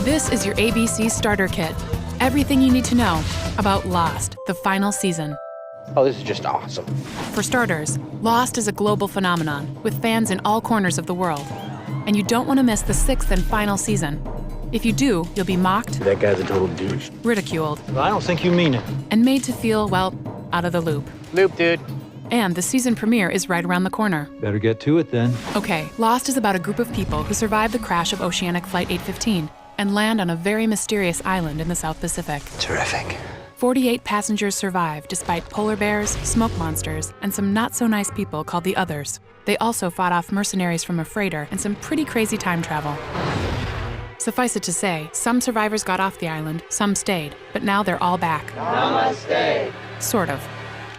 This is your ABC Starter Kit. Everything you need to know about Lost, the final season. Oh, this is just awesome. For starters, Lost is a global phenomenon with fans in all corners of the world. And you don't want to miss the 6th and final season. If you do, you'll be mocked, That guy's a total douche. ridiculed, I don't think you mean it. and made to feel, well, out of the loop. Loop, dude. And the season premiere is right around the corner. Better get to it then. Okay, Lost is about a group of people who survive the crash of Oceanic Flight 815 and land on a very mysterious island in the South Pacific. Terrific. 48 passengers survive despite polar bears, smoke monsters, and some not-so-nice people called the Others. They also fought off mercenaries from a freighter and some pretty crazy time travel. Suffice it to say, some survivors got off the island, some stayed, but now they're all back. Namaste. Sort of.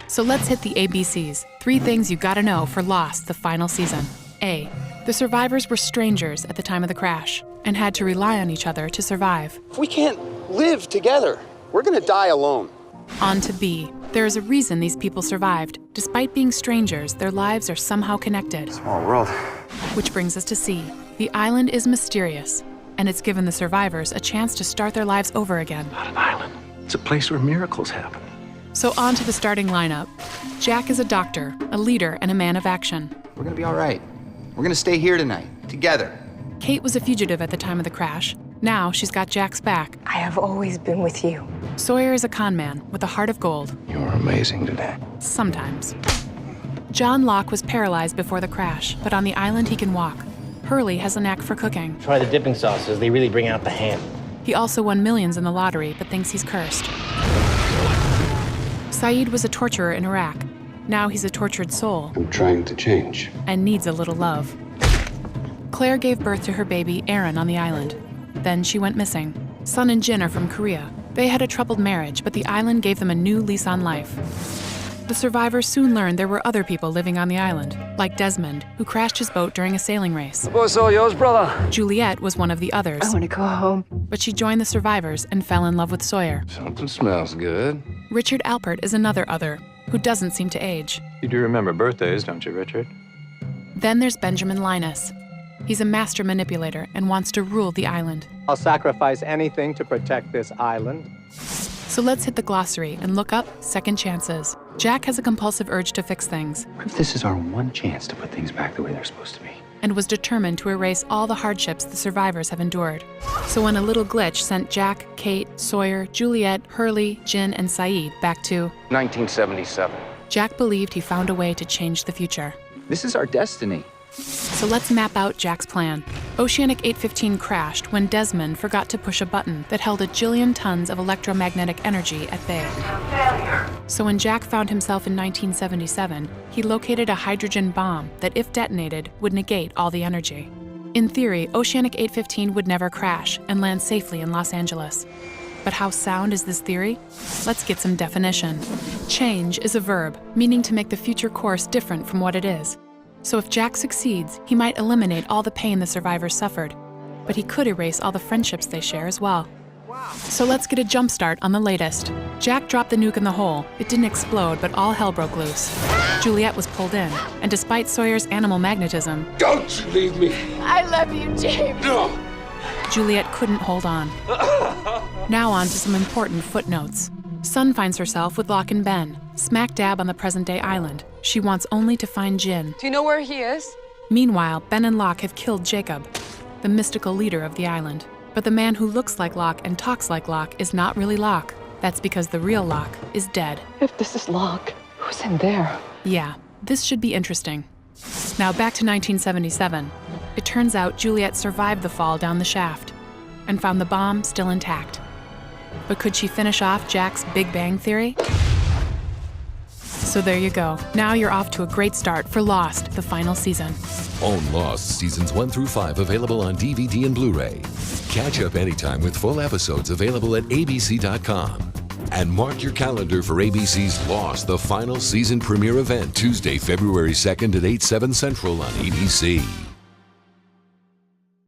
So let's hit the ABCs. 3 things you gotta know for Lost, the final season. A. The survivors were strangers at the time of the crash and had to rely on each other to survive. We can't live together. We're gonna die alone. On to B. There is a reason these people survived. Despite being strangers, their lives are somehow connected. Small world. Which brings us to C. The island is mysterious, and it's given the survivors a chance to start their lives over again. Not an island. It's a place where miracles happen. So on to the starting lineup. Jack is a doctor, a leader, and a man of action. We're gonna be all right. We're gonna stay here tonight, together. Kate was a fugitive at the time of the crash. Now she's got Jack's back. I have always been with you. Sawyer is a con man with a heart of gold. You're amazing today. Sometimes. John Locke was paralyzed before the crash, but on the island he can walk. Hurley has a knack for cooking. Try the dipping sauces. They really bring out the ham. He also won millions in the lottery, but thinks he's cursed. Saeed was a torturer in Iraq. Now he's a tortured soul I'm trying to change. and needs a little love. Claire gave birth to her baby, Aaron, on the island. Then she went missing. Sun and Jin are from Korea. They had a troubled marriage, but the island gave them a new lease on life. The survivors soon learned there were other people living on the island, like Desmond, who crashed his boat during a sailing race. Boy's all yours, brother. Juliet was one of the others, I want to go home. but she joined the survivors and fell in love with Sawyer. Something smells good. Richard Alpert is another other, who doesn't seem to age. You do remember birthdays, don't you, Richard? Then there's Benjamin Linus. He's a master manipulator and wants to rule the island. I'll sacrifice anything to protect this island. So let's hit the glossary and look up second chances. Jack has a compulsive urge to fix things What if this is our one chance to put things back the way they're supposed to be? and was determined to erase all the hardships the survivors have endured. So when a little glitch sent Jack, Kate, Sawyer, Juliet, Hurley, Jin, and Saeed back to, 1977. Jack believed he found a way to change the future. This is our destiny. So let's map out Jack's plan. Oceanic 815 crashed when Desmond forgot to push a button that held a jillion tons of electromagnetic energy at bay. So when Jack found himself in 1977, he located a hydrogen bomb that, if detonated, would negate all the energy. In theory, Oceanic 815 would never crash and land safely in Los Angeles. But how sound is this theory? Let's get some definition. Change is a verb, meaning to make the future course different from what it is. So if Jack succeeds, he might eliminate all the pain the survivors suffered, but he could erase all the friendships they share as well. So let's get a jump start on the latest. Jack dropped the nuke in the hole. It didn't explode, but all hell broke loose. Juliet was pulled in, and despite Sawyer's animal magnetism, Don't you leave me. I love you, James. No. Juliet couldn't hold on. Now on to some important footnotes. Sun finds herself with Locke and Ben, smack dab on the present-day island. She wants only to find Jin. Do you know where he is? Meanwhile, Ben and Locke have killed Jacob, the mystical leader of the island. But the man who looks like Locke and talks like Locke is not really Locke. That's because the real Locke is dead. If this is Locke, who's in there? Yeah, this should be interesting. Now back to 1977. It turns out Juliet survived the fall down the shaft and found the bomb still intact. But could she finish off Jack's Big Bang Theory? So there you go. Now you're off to a great start for Lost, the final season. Own Lost Seasons 1 through 5 available on DVD and Blu-ray. Catch up anytime with full episodes available at abc.com. And mark your calendar for ABC's Lost, the final season premiere event, Tuesday, February 2nd at 8/7 Central on ABC.